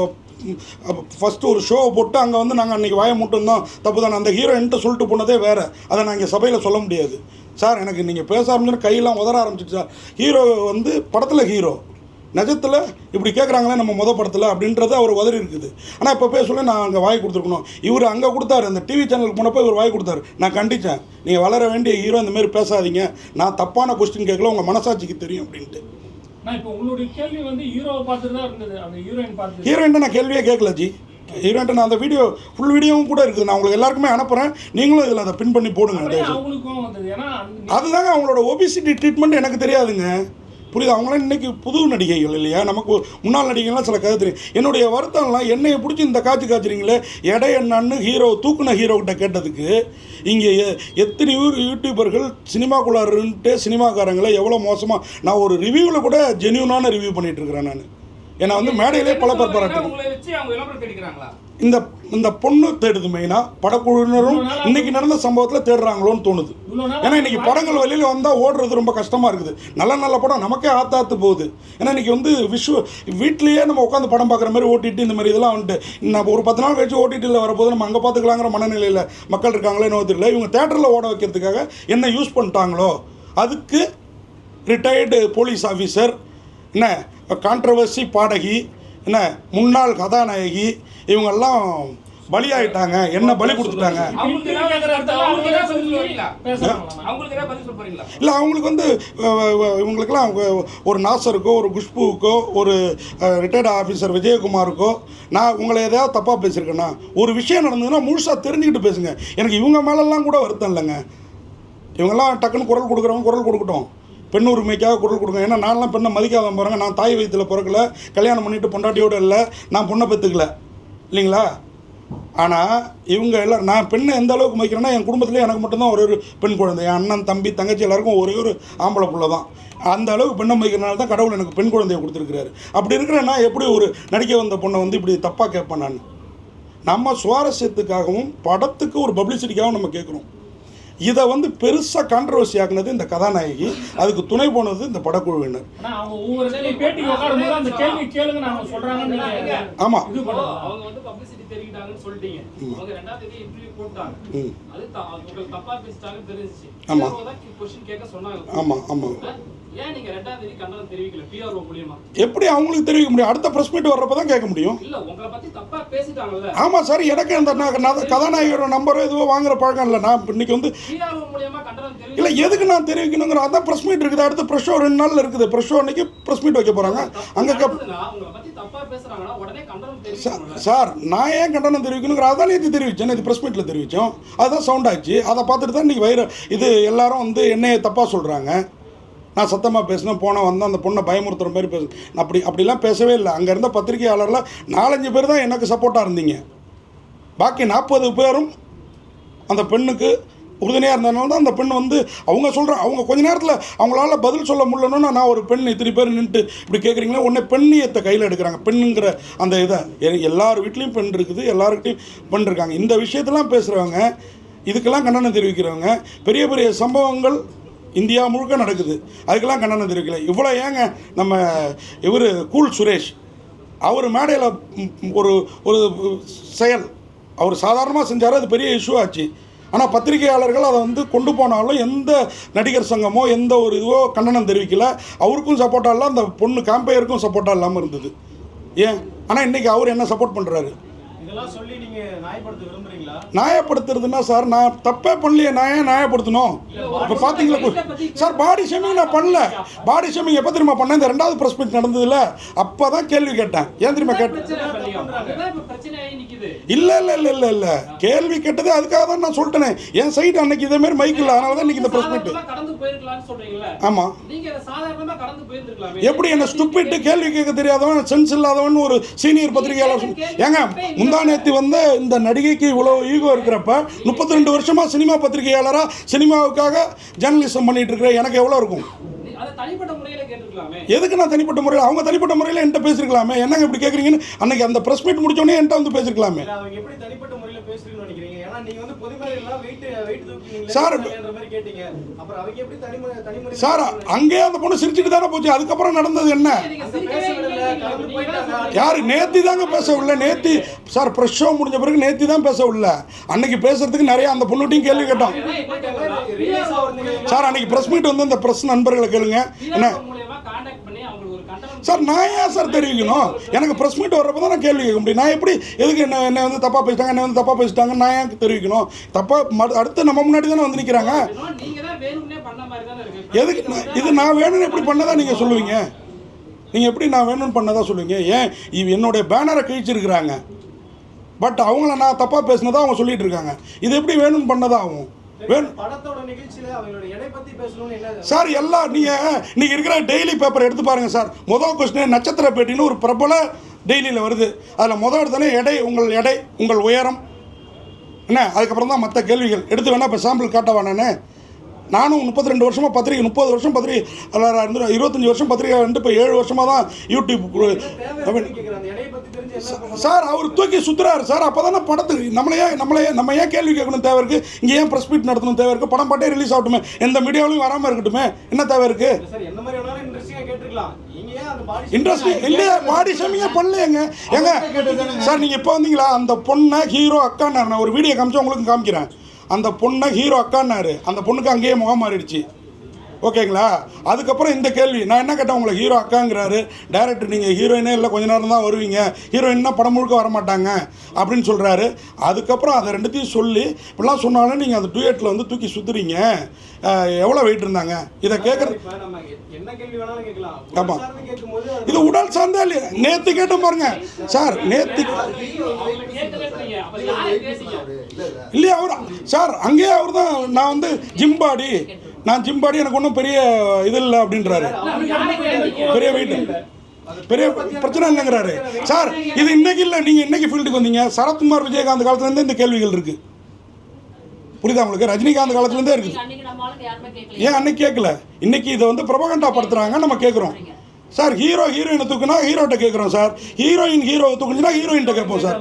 ஃபஸ்ட்டு ஒரு ஷோவை போட்டு அங்கே வந்து நாங்கள் அன்றைக்கி வாயை மட்டும்தான் தப்பு தானே, அந்த ஹீரோயின்ட்டு சொல்லிட்டு போனதே வேறு. அதை நான் இங்கே சபையில் சொல்ல முடியாது சார். எனக்கு நீங்கள் பேச ஆரம்பிச்சுன்னு கையெல்லாம் உதற ஆரம்பிச்சிட்டு சார். ஹீரோ வந்து படத்தில் ஹீரோ, நிஜத்தில் இப்படி கேட்குறாங்களே நம்ம படத்தில் அப்படின்றது அவர் உதறி இருக்குது. ஆனால் இப்போ பேசல நான் அங்கே வாய் கொடுத்துருக்கணும். இவர் அங்கே கொடுத்தாரு, அந்த டிவி சேனலுக்கு போனப்போ இவர் வாய் கொடுத்தாரு. நான் கண்டித்தேன், நீங்கள் வளர வேண்டிய ஹீரோ இந்தமாரி பேசாதீங்க, நான் தப்பான கொஸ்டின் கேட்கல, உங்கள் மனசாட்சிக்கு தெரியும் அப்படின்ட்டு. நான் இப்போ உங்களுடைய கேள்வி வந்து ஹீரோவை பார்த்துட்டு தான் இருந்தது, அந்த ஹீரோயின் ஹீரோயின்ட்ட நான் கேள்வியே கேட்கல ஜி. ஹீரோயின்ட்ட நான் அந்த ஃபுல் வீடியோவும் கூட இருக்குது, நான் உங்களுக்கு எல்லாருக்குமே அனுப்புகிறேன். நீங்களும் இதில் அதை பின் பண்ணி போடுங்க. அவங்களுக்கும் வந்தது, ஏன்னா அதுதாங்க அவங்களோட ஒபிசிட்டி ட்ரீட்மெண்ட் எனக்கு தெரியாதுங்க, புரியுது? அவங்களாம் இன்றைக்கி புது நடிகைகள் இல்லையா, நமக்கு முன்னாள் நடிகைகள்லாம் சில கதை தெரியும். என்னுடைய வருத்தம்லாம் என்னையை பிடிச்சி இந்த காய்ச்சிறீங்களே எடை என்னன்னு ஹீரோ தூக்குன ஹீரோக்கிட்ட கேட்டதுக்கு இங்கே எத்தனை யூடியூபர்கள் சினிமாக்குள்ளாருன்ட்டு சினிமாக்காரங்களை எவ்வளோ மோசமாக, நான் ஒரு ரிவ்யூவில் கூட ஜென்யூனான ரிவ்யூ பண்ணிகிட்ருக்கிறேன் நான். ஏன்னா வந்து மேடையிலே பல பேர் பாராட்டுறாங்க. இந்த பொண்ணு தேடுது மெயினாக, படக்குழுவினரும் இன்றைக்கி நடந்த சம்பவத்தில் தேடுறாங்களோன்னு தோணுது. ஏன்னா இன்றைக்கி படங்கள் வெளியில் வந்தால் ஓடுறது ரொம்ப கஷ்டமாக இருக்குது. நல்ல படம் நமக்கே ஆத்தாத்து போகுது. ஏன்னா இன்றைக்கி வந்து வீட்லேயே நம்ம உட்காந்து படம் பார்க்குற மாதிரி ஓட்டிட்டு இந்த மாதிரி இதெல்லாம் வந்துட்டு நம்ம ஒரு 10 நாள் கழிச்சு ஓட்டிட்டில் வரப்போது நம்ம அங்கே பார்த்துக்கலாங்கிற மனநிலையில் மக்கள் இருக்காங்களே நோ தெரியல. இவங்க தேட்டரில் ஓட வைக்கிறதுக்காக என்ன யூஸ் பண்ணிட்டாங்களோ, அதுக்கு ரிட்டையர்டு போலீஸ் ஆஃபீஸர், என்ன கான்ட்ரவர்சி பாடகி, என்ன முன்னாள் கதாநாயகி, இவங்கெல்லாம் பலியாயிட்டாங்க, என்ன பலி கொடுத்துட்டாங்க. இல்லை அவங்களுக்கு வந்து இவங்களுக்கெல்லாம் ஒரு நாசருக்கோ, ஒரு குஷ்புவுக்கோ, ஒரு ரிட்டையர்டு ஆஃபீஸர் விஜயகுமாருக்கோ நான் உங்களை எதாவது தப்பாக பேசியிருக்கேன்னா, ஒரு விஷயம் நடந்ததுன்னா முழுசாக தெரிஞ்சுக்கிட்டு பேசுங்க. எனக்கு இவங்க மேலெல்லாம் கூட வருத்தம் இல்லைங்க. இவங்கெல்லாம் டக்குன்னு குரல் கொடுக்குறவங்க குரல் கொடுக்கட்டும், பெண் உரிமைக்காக குரல் கொடுங்க. ஏன்னா நான்லாம் பெண்ணை மதிக்காத போகிறாங்க. நான் தாய் வயிற்றில் பிறக்கல, கல்யாணம் பண்ணிவிட்டு பொண்டாட்டியோடு இல்லை, நான் பொண்ணை பெற்றுக்கல இல்லைங்களா. ஆனால் இவங்க எல்லோரும், நான் பெண்ணை எந்த அளவுக்கு மதிக்கிறேன்னா என் குடும்பத்திலே எனக்கு மட்டும்தான் ஒரு பெண் குழந்தை, என் அண்ணன் தம்பி தங்கச்சி எல்லாருக்கும் ஒரே ஒரு ஆம்பளை பிள்ளை தான். அந்த அளவுக்கு பெண்ணை மதிக்கிறனால தான் கடவுள் எனக்கு பெண் குழந்தையை கொடுத்துருக்குறாரு. அப்படி இருக்கிறேன்னா எப்படி ஒரு நடிக்க வந்த பொண்ணை வந்து இப்படி தப்பாக கேட்பேன் நான்? நம்ம சுவாரஸ்யத்துக்காகவும் படத்துக்கு ஒரு பப்ளிசிட்டிக்காகவும் நம்ம கேட்குறோம். இதை வந்து பெருசாக கான்ட்ரவர்சி ஆக்குனது இந்த கதாநாயகி, அதுக்கு துணை போனது இந்த படக்குழுவினர். ஆமாம், எப்படி அவங்களுக்கு தெரிவிக்க முடியும்? அடுத்த பிரஸ் மீட் வர்றப்ப தான் கேட்க முடியும். ஆமாம் சார், எனக்கு அந்த கதாநாயகியோட நம்பரோ எதுவோ வாங்குற பழக்கம் இல்லை. நான் இன்னைக்கு வந்து இல்லை, எதுக்கு நான் தெரிவிக்கணுங்கிற அதான் ப்ரெஸ் மீட் இருக்குது. அடுத்த ப்ரெஸ் ஷோ 2 நாளில் இருக்குது. ப்ரெஸ் ஷோ அன்றைக்கி ப்ரெஸ் மீட் வைக்க போகிறாங்க. அங்கே சார் நான் ஏன் கண்டனம் தெரிவிக்கணுங்கிற அதான் நேற்று தெரிவித்தேன், நேற்று ப்ரெஸ் மீட்டில் தெரிவித்தோம். அதுதான் சவுண்ட் ஆச்சு. அதை பார்த்துட்டு தான் இன்றைக்கி இது எல்லாரும் வந்து என்னையை தப்பாக சொல்கிறாங்க. நான் சத்தமாக பேசினேன், போனால் வந்து அந்த பொண்ணை பயமுறுத்துகிற மாதிரி பேசுனேன். அப்படிலாம் பேசவே இல்லை. அங்கே இருந்த பத்திரிகையாளரில் 4-5 பேர் தான் எனக்கு சப்போர்ட்டாக இருந்தீங்க. பாக்கி 40 பேரும் அந்த பெண்ணுக்கு உறுதுணையாக இருந்ததுனால தான் அந்த பெண் வந்து அவங்க சொல்கிறாங்க. அவங்க கொஞ்ச நேரத்தில் அவங்களால பதில் சொல்ல முடியலன்னா, நான் ஒரு பெண் இத்தனை பேர் நின்றுட்டு இப்படி கேட்குறீங்களா, உடனே பெண்ணியத்தை கையில் எடுக்கிறாங்க. பெண்ணுங்கிற அந்த இதை எல்லார் வீட்லேயும் பெண் இருக்குது, எல்லாருக்கிட்டையும் பெண் இருக்காங்க. இந்த விஷயத்தெல்லாம் பேசுகிறவங்க, இதுக்கெல்லாம் கண்டனம் தெரிவிக்கிறவங்க, பெரிய பெரிய சம்பவங்கள் இந்தியா முழுக்க நடக்குது, அதுக்கெல்லாம் கண்டனம் தெரிவிக்கல. இவ்வளோ ஏங்க நம்ம இவர் கூல் சுரேஷ், அவர் மேடையில் ஒரு செயல் அவர் சாதாரணமாக செஞ்சார், அது பெரிய இஷ்யூ ஆச்சு. ஆனால் பத்திரிகையாளர்கள் அதை வந்து கொண்டு போனாலும் எந்த நடிகர் சங்கமோ எந்த ஒரு இதுவோ கண்டனம் தெரிவிக்கல. அவருக்கும் சப்போர்ட்டாக இல்லை, அந்த பொண்ணு கேம்பையருக்கும் சப்போர்ட்டாக இல்லாமல் இருந்தது. ஏன்? ஆனால் இன்றைக்கி அவர் என்ன சப்போர்ட் பண்ணுறாரு? இதெல்லாம் சொல்லி நீங்க நியாயப்படுத்த விரும்புறீங்களா? நியாயப்படுத்துறதுன்னா சார் நான் தப்பே பண்ணலையே, நான் ஏன் நியாயப்படுத்தணும்? இப்போ பார்த்தீங்களா சார், பாடி ஷேமிங் நான் பண்ணல. பாடி ஷேமிங் எப்போ தெரியுமா பண்ணேன்? இந்த 2வது ப்ரெஸ் மீட் நடந்ததில்ல, அப்போ தான் கேள்வி கேட்டேன். ஏன் தெரியுமா கேட்டேன்? இல்லை இல்லை இல்லை இல்லை இல்லை கேள்வி கேட்டது அதுக்காக தான் நான் சொல்லிட்டேனே. என் சைடு அன்னைக்கு இதே மாதிரி மைக் இல்லை, அதனால தான் இன்னைக்கு இந்த ப்ரெஸ் மீட். ஆமாம், எப்படி என்ன ஸ்டூபிட் கேள்வி கேட்க தெரியாதவன், சென்ஸ் இல்லாதவன் ஒரு சீனியர் பத்திரிகையாளர் ஏங்க முந்தா நேத்து வந்து இந்த நடிகைக்கு இவ்வளோ ஈகோ இருக்கிறப்ப 32 வருஷமா சினிமா பத்திரிகையாளராக சினிமாவுக்காக ஜேர்னலிசம் பண்ணிட்டு இருக்கிற எனக்கு எவ்வளோ இருக்கும்? எதுக்கு நான் தனிப்பட்ட முறையில், அவங்க தனிப்பட்ட முறையில் என்கிட்ட பேசிருக்கலாமே. என்னங்க இப்படி கேட்குறீங்கன்னு அன்னைக்கு அந்த ப்ரெஸ் மீட் முடிச்சோடனே என்கிட்ட வந்து பேசிருக்கலாமே. சார் அங்கேயே அந்த பொண்ணு சிரிச்சுட்டு தானே போச்சு. அதுக்கப்புறம் நடந்தது என்ன? யாரு நேத்தி தாங்க பேசவில்லை. நேத்தி சார் ப்ரெஸ் ஷோ முடிஞ்ச பிறகு நேத்தி தான் பேசவில்லை. அன்னைக்கு பேசுறதுக்கு நிறைய அந்த பொண்ணுகிட்டையும் கேள்வி கேட்டோம் சார். அன்னைக்கு ப்ரெஸ் மீட் வந்து அந்த ப்ரெஸ் நண்பர்களை கேளுங்க. என்ன சார் நான் ஏன் சார் தெரிவிக்கணும்? எனக்கு ப்ரெஸ் மீட் வர்றப்போ தான் நான் கேள்வி கேட்க முடியும். நான் எப்படி எதுக்கு என்ன வந்து தப்பாக பேசிட்டாங்க, என்ன வந்து தப்பாக பேசிட்டாங்க நான் ஏன் தெரிவிக்கணும்? தப்பாக அடுத்து நம்ம முன்னாடி தானே வந்து நிற்கிறாங்க. எதுக்கு இது நான் வேணும்னு எப்படி பண்ணதான் நீங்கள் சொல்லுவீங்க? நீங்கள் எப்படி நான் வேணும்னு பண்ணதான் சொல்லுவீங்க? ஏன் என்னுடைய பேனரை கிழிச்சிருக்கிறாங்க, பட் அவங்கள நான் தப்பாக பேசினதா அவங்க சொல்லிட்டு இருக்காங்க. இது எப்படி வேணும்னு பண்ணதான் ஆகும்? சார் எல்லாம் நீங்கள் இருக்கிற டெய்லி பேப்பர் எடுத்து பாருங்க சார். முதல் கொஸ்டின் நட்சத்திர பேட்டின்னு ஒரு பிரபல டெய்லியில் வருது. அதில் முதல் எடுத்தானே எடை உங்கள் உயரம் என்ன, அதுக்கப்புறம் தான் மற்ற கேள்விகள் எடுத்து வேணா இப்போ சாம்பிள் காட்டவா? நானும் 32 வருஷமாக பத்திரிகை, 30 வருஷம் பத்திரிகை இருந்து 25 வருஷம் பத்திரிகை வந்து இப்போ 7 வருஷமாக தான் யூடியூப் சார் அவர் தூக்கி சுற்றுறாரு சார். அப்போ தானே படத்துக்கு நம்ம ஏன் கேள்வி கேட்கணும் தேவை இருக்குது? இங்கே ஏன் ப்ரெஸ் மீட் நடத்தணும் தேவை இருக்குது? படம் பாட்டே ரிலீஸ் ஆகட்டுமே, எந்த மீடியாவிலையும் வராமல் இருக்கட்டுமே, என்ன தேவை இருக்குது? இன்ட்ரெஸ்டிங் இல்லையா? பாடி ஷேமிங்கே பண்ணலையேங்க. ஏங்க சார் நீங்கள் இப்போ வந்தீங்களா? அந்த பொண்ணை ஹீரோ அக்கான்னு நான் ஒரு வீடியோ காமிச்சு உங்களுக்கு காமிக்கிறேன். அந்த பொண்ணை ஹீரோ அக்கான்னாரு, அந்த பொண்ணுக்கு அங்கேயே முகம் மாறிடுச்சு. ஓகேங்களா? அதுக்கப்புறம் இந்த கேள்வி நான் என்ன கேட்டேன், உங்களை ஹீரோ அக்காங்கிறாரு டைரக்டர், நீங்கள் ஹீரோயினே இல்லை கொஞ்ச நேரம் தான் வருவீங்க, ஹீரோயின்னா படம் முழுக்க வரமாட்டாங்க அப்படின்னு சொல்கிறாரு. அதுக்கப்புறம் அதை ரெண்டுத்தையும் சொல்லி இப்படிலாம் சொன்னாலும் நீங்கள் அந்த டூயட்டில் வந்து தூக்கி சுற்றுறீங்க. எவ்வளோ வெயிட் இருந்தாங்க இதை கேட்குறது? ஆமாம், இது உடல் சார்ந்தா இல்லையா? நேற்று கேட்ட பாருங்க சார், நேற்று இல்லையா அவர் சார் அங்கேயே அவர் தான் நான் வந்து ஜிம்பாடி எனக்கு ஒன்றும் பெரிய இது இல்லை அப்படின்றாரு. பெரிய வெயிட் பெரிய பிரச்சனை இல்லைங்கிறாரு சார். இது இன்னைக்கு இல்லை, நீங்கள் இன்னைக்கு ஃபீல்டுக்கு வந்தீங்க. சரத்குமார் விஜயகாந்த் காலத்துலேருந்து இந்த கேள்விகள் இருக்குது. புரியுதா உங்களுக்கு? ரஜினிகாந்த் காலத்துலேருந்தே இருக்குது. ஏன் அன்னைக்கு கேட்கல? இன்னைக்கு இதை வந்து பிரபகண்டா படுத்துறாங்க, நம்ம கேட்குறோம் சார். ஹீரோயினை தூக்குனா ஹீரோட்ட கேட்குறோம் சார். ஹீரோவை தூக்குனா ஹீரோயின்ட்ட கேட்போம் சார்.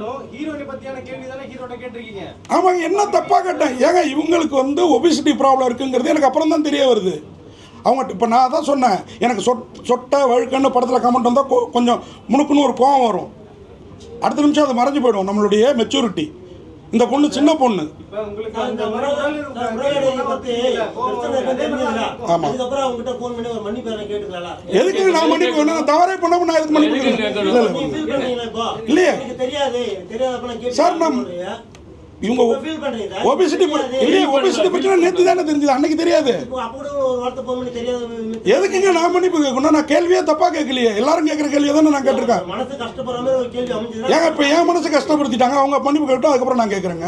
ஆமாங்க, என்ன தப்பாக கேட்டேன்? ஏங்க இவங்களுக்கு வந்து ஒபிசிட்டி ப்ராப்ளம் இருக்குங்கிறது எனக்கு அப்புறம் தான் தெரிய வருது. அவங்க இப்போ நான் தான் சொன்னேன், எனக்கு சொட்டை வழுக்கன்னு படத்தில் கமெண்ட் வந்தால் கொஞ்சம் முணுக்குன்னு ஒரு கோவம் வரும். அடுத்த நிமிஷம் அது மறைஞ்சு போயிடும் நம்மளுடைய மெச்சூரிட்டி. இந்த பொண்ணு சின்ன பொண்ணு. ஆமா, எதுக்கு நான் மன்னிப்பு வேணும்? தவறே பண்ண நான் எதுக்கு மன்னிப்பு இல்லையே சார்? இவங்க ஒபிசிட்டி பிரச்சனை நேற்று தானே தெரிஞ்சது, அன்னைக்கு தெரியாது. எதுக்குங்க நான் மன்னிப்பு கேட்கணும்? நான் கேள்வியே தப்பா கேட்கலையே, எல்லாரும் கேட்குற கேள்வியை தானே நான் கேட்டிருக்கேன். ஏங்க இப்போ என் மனசு கஷ்டப்படுத்திட்டாங்க, அவங்க மன்னிப்பு கேட்டோம், அதுக்கப்புறம் நான் கேட்குறேங்க.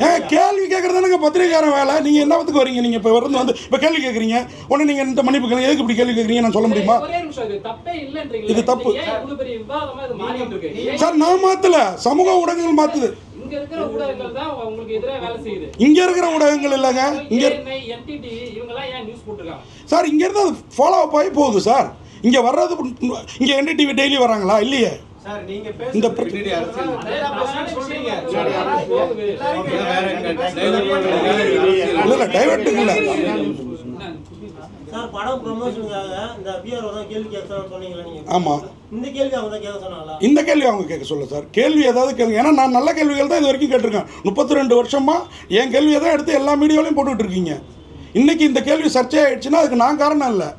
ஏங்க கேள்வி கேட்கறதானுங்க பத்திரிகைக்காரன் வேலை. நீங்கள் என்னத்துக்கு வரீங்க? நீங்கள் இப்போ வந்து இப்போ கேள்வி கேட்குறீங்க, உடனே நீங்கள் இந்த மன்னிப்பு கேட்குறீங்க, எதுக்கு இப்படி கேள்வி கேட்குறீங்க நான் சொல்ல முடியுமா? இது தப்பு சார். நான் மாற்றல, சமூக ஊடகங்கள் மாற்றுது. இங்க இருக்கிற ஊடகங்கள் இல்லைங்க, இங்க சார் இங்க இருந்து ஃபாலோ அப் ஆகி போகுது சார். இங்க வர்றது இங்க NDTV டெய்லி வராங்களா? இல்லையே. இந்த இல்ல டைவர்ட் இல்ல சார். படம் ப்ரமோஷனுக்காக இந்த பிஆர்ஓ தான் கேள்வி கேட்கறான்னு சொன்னீங்களா நீங்க? ஆமா, இந்த கேள்வி அவங்க தான் கேட்க சொன்னாங்களா? இந்த கேள்வி அவங்க கேட்க சொல்ல சார். கேள்வி ஏதாவது கேளுங்க, ஏன்னா நான் நல்ல கேள்விகள் தான் இது வரைக்கும் கேட்டிருக்கேன். 32 வருஷமா என் கேள்வியை தான் எடுத்து எல்லா மீடியாவிலையும் போட்டுக்கிட்டு இருக்கீங்க. இன்னைக்கு இந்த கேள்வி சர்ச்சை ஆயிடுச்சுன்னா அதுக்கு நான் காரணம் இல்லை,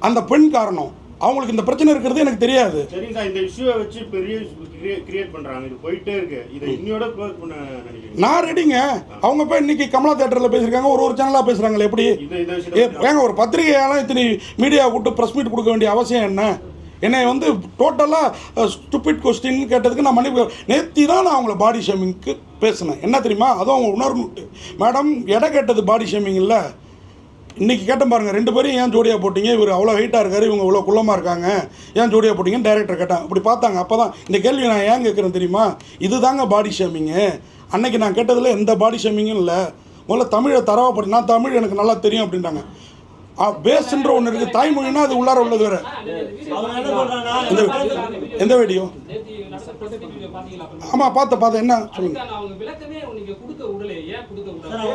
அந்த பெண் காரணம். அவங்களுக்கு இந்த பிரச்சனை இருக்கிறது எனக்கு தெரியாது. சரிங்க சார், இந்த இஷ்யூவை வச்சு பெரிய கிரியேட் பண்றாங்க, இது போயிட்டே இருக்கு, இதை இன்னையோட க்ளோஸ் பண்ண நினைக்கிறேன். நான் ரெடிங்க. அவங்க போய் இன்னைக்கு கமலா தியேட்டரில் பேசியிருக்காங்க, ஒரு சேனலாக பேசுகிறாங்களே எப்படி? ஏங்க ஒரு பத்திரிகையாலும் இத்தனை மீடியா கூட்டு ப்ரெஸ் மீட் கொடுக்க வேண்டிய அவசியம் என்ன? என்னை வந்து டோட்டலாக ஸ்டூபிட் கொஸ்டின் கேட்டதுக்கு நான் மன்னிப்பு. நேற்று தான் நான் அவங்கள பாடி ஷேமிங்க்கு பேசினேன். என்ன தெரியுமா? அதுவும் அவங்க உணர்ந்துட்டு, மேடம் எடை கேட்டது பாடி ஷேமிங் இல்லை. இன்றைக்கி கேட்டேன் பாருங்கள், 2 பேரும் ஏன் ஜோடியாக போட்டிங்க, இவர் அவ்வளோ ஹைட்டாக இருக்கார், இவங்க இவ்வளோ குள்ளமாக இருக்காங்க, ஏன் ஜோடியாக போட்டிங்கன்னு டைரக்டர் கேட்டான். அப்படி பார்த்தாங்க. அப்போ தான் இந்த கேள்வி நான் ஏன் கேட்குறேன் தெரியுமா? இது தாங்க பாடி ஷேமிங்கு. அன்னைக்கு நான் கேட்டதில் எந்த பாடி ஷேமிங்கும் இல்லை. முதல்ல தமிழை தரவா படி, நான் தமிழ் எனக்கு நல்லா தெரியும் அப்படின்ட்டாங்க. பேஸ்ன்ற ஒன்று இருக்குது, தாய்மொழினா அது உள்ளார உள்ளது வேறு. எந்த வீடியோ? ஆமாம் பார்த்தேன். என்ன சொல்லுங்க?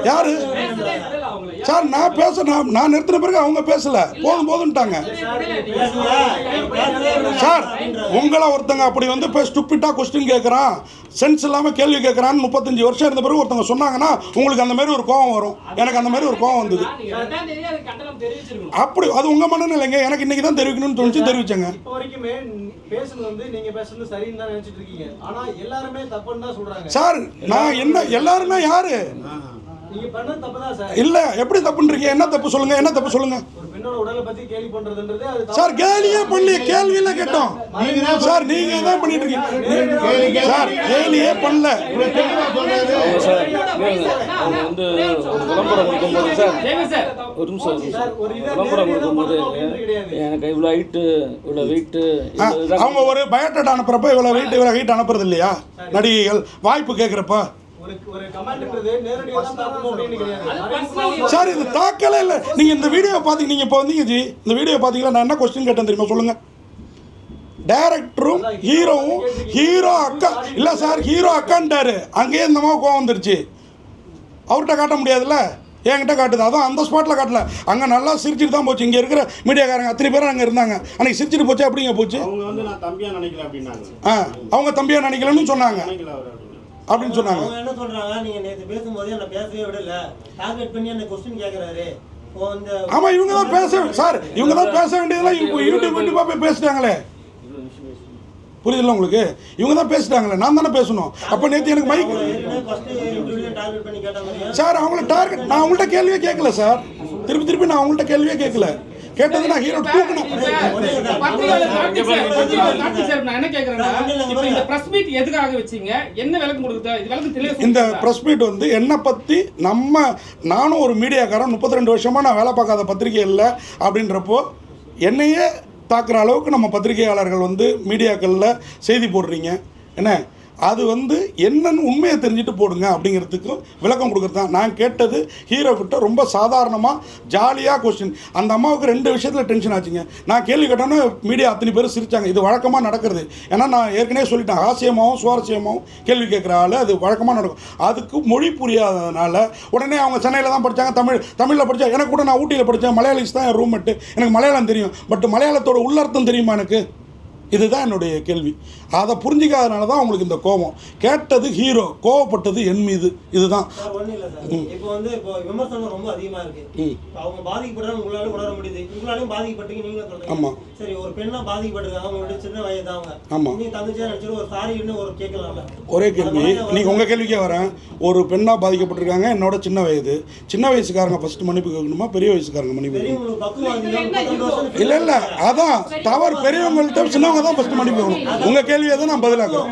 யாரு சார்? நான் நான் நிறுத்தின பிறகு அவங்க பேசல, போதும்ட்டாங்க சார். உங்களை ஒருத்தங்க அப்படி வந்து இப்போ ஸ்டூபிட்டாக கொஸ்டின் கேட்குறான், சென்ஸ் இல்லாமல் கேள்வி கேட்குறான்னு 35 வருஷம் இருந்த பிறகு ஒருத்தங்க சொன்னாங்கன்னா உங்களுக்கு அந்த மாதிரி ஒரு கோவம் வரும். எனக்கு அந்த மாதிரி ஒரு கோவம் வந்தது. அப்படி அது உங்க மனநிலைங்க. எனக்கு இன்னைக்கு தான் தெரிவிக்கணும்னு தோணுச்சு, தெரிவிச்சேங்க. இப்போ வரைக்குமே பேசுறது வந்து நீங்க பேசுறது சரின்னு தான் நினைச்சிட்டு இருக்கீங்க. ஆனா எல்லாருமே தப்புன்னு தான் சொல்றாங்க சார். நான் என்ன எல்லாருன்னா யாரு? நீங்க பண்ணது தப்பு தான் சார். இல்ல எப்படி தப்புன்றீங்க? என்ன தப்பு சொல்லுங்க, என்ன தப்பு சொல்லுங்க. ஒரு பெண்ணோட உடலை பத்தி கேள்வி பண்றதுன்றது அது சார் கேலியே பண்ணல, கேள்வியில கேட்டோம் சார். நீங்க தான் பண்ணிட்டு இருக்கீங்க சார், கேலியே பண்ணல. அவங்க வந்து விளம்பரம் கொடுக்கும்போது சார், ஒரு நிமிஷம் விளம்பரம் கொடுக்கும்போது எனக்கு இவ்வளோ ஹைட்டு இவ்வளோ வெயிட்டு, அவங்க ஒரு பயோடேட்டா அனுப்புறப்ப இவ்வளோ வெயிட் இவ்வளோ ஹைட் அனுப்புறது இல்லையா நடிகைகள்? வாய்ப்பு கேட்குறப்ப ஒரு கமெண்ட்ன்றது நேரடியா தான் தாக்கணும் அப்படின்னு கிடையாது சார். இது தாக்கலே இல்லை. நீங்கள் இந்த வீடியோ பார்த்தீங்க, நீங்கள் இப்போ வந்தீங்க ஜி, இந்த வீடியோ பார்த்தீங்களா? நான் என்ன கொஸ்டின் கேட்டேன் தெரியுமா? சொல்லுங்கள். டைரக்டரும் ஹீரோவும், ஹீரோ அக்கா இல்லை சார், ஹீரோ அக்கான்ட்டாரு. அங்கேயே இந்த மாதிரி கோவம் வந்துருச்சு. அவர்கிட்ட காட்ட முடியாதுல்ல, என்கிட்ட காட்டுது. அதான் அந்த ஸ்பாட்டில் காட்டல, அங்கே நல்லா சிரிச்சுட்டு தான் போச்சு. இங்கே இருக்கிற மீடியாக்காரங்க அத்தனை பேரும் அங்கே இருந்தாங்க. அன்றைக்கி சிரிச்சுட்டு போச்சு. அப்படிங்க போச்சு. அவங்க வந்து நான் தம்பியா நினைக்கல அப்படின்னாங்க. அவங்க தம்பியா நினைக்கலன்னு சொன்னாங்க அப்படின்னு சொன்னாங்க. அவங்க என்ன சொல்றாங்க, நீங்க நேத்து பேசும்போது என்ன பேசவே விடல, டார்கெட் பண்ணி என்ன क्वेश्चन கேக்குறாரு. ஆமா, இவங்க தான் பேச சார், இவங்க தான் பேச வேண்டியதெல்லாம் யூடியூப் போய் பேசிட்டாங்களே. புரியுதுல்ல உங்களுக்கு? இவங்க தான் பேசிட்டாங்களே, நான் தானே பேசணும். அப்போ நேற்று எனக்கு மைக் சார் அவங்கள டார்கெட், நான் அவங்கள்ட்ட கேள்வியே கேட்கல சார். திருப்பி நான் அவங்கள்ட்ட கேள்வியே கேட்கல. கேட்டது நான் ஹீரோ தூக்கணும். இந்த பிரஸ் மீட் வந்து என்னை பற்றி நானும் ஒரு மீடியாக்காரன் 32 வருஷமாக நான் வேலை பார்க்காத பத்திரிகை இல்லை அப்படின்றப்போ என்னையே தாக்குற அளவுக்கு நம்ம பத்திரிகையாளர்கள் வந்து மீடியாக்களில் செய்தி போடுறீங்க. என்ன அது வந்து என்னன்னு உண்மையை தெரிஞ்சுட்டு போடுங்க அப்படிங்கிறதுக்கும் விளக்கம் கொடுக்குறது தான். நான் கேட்டது ஹீரோ கிட்ட ரொம்ப சாதாரணமாக ஜாலியாக கொஸ்டின். அந்த அம்மாவுக்கு 2 விஷயத்தில் டென்ஷன் ஆச்சுங்க. நான் கேள்வி கேட்டோன்னே மீடியா அத்தனை பேர் சிரித்தாங்க. இது வழக்கமாக நடக்கிறது. ஏன்னா நான் ஏற்கனவே சொல்லிட்டேன், ஹாஸ்யமாகவும் சுவாரஸ்யமாகவும் கேள்வி கேட்குற ஆள் அது வழக்கமாக நடக்கும். அதுக்கு மொழி புரியாததுனால உடனே அவங்க சென்னையில் தான் படித்தாங்க, தமிழில் படித்தா. எனக்கு கூட நான் ஊட்டியில் படித்தேன், மலையாளிஸ் தான் என் ரூம்மேட்டு, எனக்கு மலையாளம் தெரியும். பட் மலையாளத்தோட உள்ளர்த்தம் தெரியுமா எனக்கு? இதுதான் என்னுடைய கேள்வி. அதை புரிஞ்சிக்காதனால தான் உங்களுக்கு இந்த கோபம். கேட்டது ஹீரோ, கோவப்பட்டது என் மீது. இதுதான். இப்போ வந்து இப்போ விமர்சனம் ரொம்ப அதிகமா இருக்கு. அவங்க பாதிக்கப்படுறாங்க, உங்களால உணர முடியுது. உங்களாலையும் பாதிக்கப்பட்டீங்க, நீங்களும் சொல்றீங்க. ஆமா சரி, ஒரு பெண்ணா பாதிக்கப்பட்டிருக்காங்க, அவங்களோட சின்ன வயது தான் அவங்க. ஆமா, நீங்க தங்கச்சியா நினைச்சு ஒரு சாரின்னு ஒரு கேட்கலாம்ல. ஒரே கேள்வி. நீங்க உங்க கேள்விக்கே வரேன். ஒரு பெண்ணா பாதிக்கப்பட்டிருக்காங்க, என்னோட சின்ன வயது. சின்ன வயசுக்காரங்க ஃபர்ஸ்ட் மன்னிப்பு கேட்கணுமா, பெரிய வயசுக்காரங்க மன்னிப்பு கேட்கணும்? இல்ல இல்ல, அதான் தவறு. பெரியவங்கள்ட்ட சின்னவங்க தான் ஃபர்ஸ்ட் மன்னிப்பு கேட்கணும். உங்க கேள்வியை தான் நான் பதிலாக்குறேன்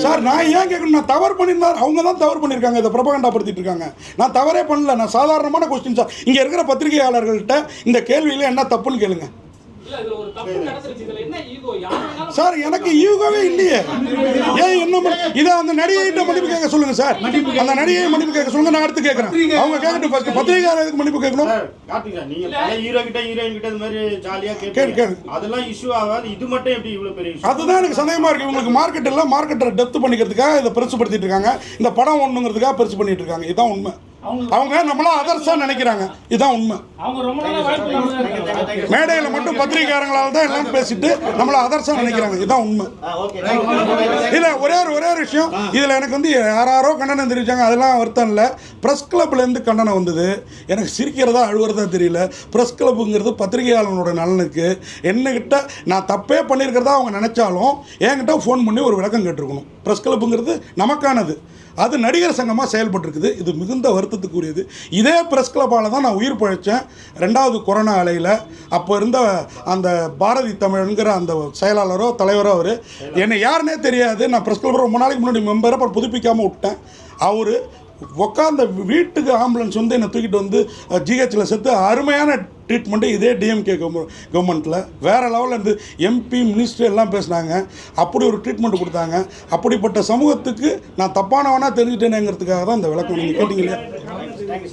சார். நான் ஏன் கேட்கணும்? நான் தவறு பண்ணியிருந்தா அவங்க தான் தவறு பண்ணியிருக்காங்க, இதை ப்ரொபகண்டா படுத்திட்டு இருக்காங்க. நான் தவறே பண்ணல, நான் சாதாரணமான கொஸ்டின் சார். இங்க இருக்கிற பத்திரிகையாளர்கள்ட்ட இந்த கேள்வியில என்ன தப்புன்னு கேளுங்க சார். எனக்கு ஈகோவே இல்லையே. ஏன் என்ன இதை அந்த நடிகைகிட்ட மன்னிப்பு கேட்க சொல்லுங்க சார். அந்த நடிகையை மன்னிப்பு கேட்க சொல்லுங்க, நான் அடுத்து கேட்கறேன். அவங்க கேட்கட்டும். ஃபர்ஸ்ட் பத்திரிகையாளருக்கு மன்னிப்பு கேட்கணும். நீங்க பல ஹீரோ கிட்ட ஹீரோயின் கிட்ட இந்த மாதிரி ஜாலியா கேட்க அதெல்லாம் இஷ்யூ ஆகாது. இது மட்டும் எப்படி இவ்வளவு பெரிய இஷ்யூ? அதுதான் எனக்கு சந்தேகமா இருக்கு. இவங்களுக்கு மார்க்கெட் இல்ல, மார்க்கெட்டை டெப்த் பண்ணிக்கிறதுக்காக இதை பெருசு படுத்திட்டு இருக்காங்க. இந்த படம் ஒண்ணுங்கிறதுக்காக பெருசு பண்ணிட்டு இருக்காங்க. இதுதான் உண்மை. அவங்க நம்மளா அதர்ஸாக நினைக்கிறாங்க. இதுதான் உண்மை. அவங்க ரொம்ப நாளா வாய்ப்பு மேடையில் மட்டும் பத்திரிகையாளர்களால் தான் எல்லாம் பேசிட்டு நம்மளை அதர்ஸாக நினைக்கிறாங்க. இதுதான் உண்மை. இல்லை ஒரே ஒரு விஷயம், இதில் எனக்கு வந்து யாரோ கண்டனம் தெரிவித்தாங்க, அதெல்லாம் வருத்தம் இல்லை. ப்ரெஸ் கிளப்லேருந்து கண்டனம் வந்தது. எனக்கு சிரிக்கிறதா அழுவுறதா தெரியல. ப்ரெஸ் கிளப்புங்கிறது பத்திரிகையாளர்களோட நலனுக்கு. என்னகிட்ட நான் தப்பே பண்ணியிருக்கிறதா அவங்க நினச்சாலும் என்கிட்ட ஃபோன் பண்ணி ஒரு விளக்கம் கேட்டிருக்கணும். ப்ரெஸ் கிளப்புங்கிறது நமக்கானது. அது நடிகர் சங்கமாக செயல்பட்டுருக்குது. இது மிகுந்த வருத்தத்துக்குரியது. இதே ப்ரெஸ் கிளப்பால் தான் நான் உயிர் பழைச்சேன் 2வது கொரோனா அலையில். அப்போ இருந்த அந்த பாரதி தமிழ்ங்கிற அந்த செயலாளரோ தலைவரோ அவர் என்னை யாருன்னே தெரியாது. நான் ப்ரெஸ் கிளப் ரொம்ப நாளைக்கு முன்னாடி மெம்பரை அப்புறம் புதுப்பிக்காமல் விட்டேன். அவர் உட்காந்த வீட்டுக்கு ஆம்புலன்ஸ் வந்து என்னை தூக்கிட்டு வந்து ஜிஹெச்சில் சேர்த்து அருமையான ட்ரீட்மெண்ட்டு இதே டிஎம்கே கவர்மெண்ட்டில் வேறு லெவலில் இருந்து எம்பி மினிஸ்டர் எல்லாம் பேசினாங்க. அப்படி ஒரு ட்ரீட்மெண்ட் கொடுத்தாங்க. அப்படிப்பட்ட சமூகத்துக்கு நான் தப்பானவனாக தெரிஞ்சுட்டேனேங்கிறதுக்காக தான் இந்த விளக்கம் நீங்கள் கேட்டீங்களே.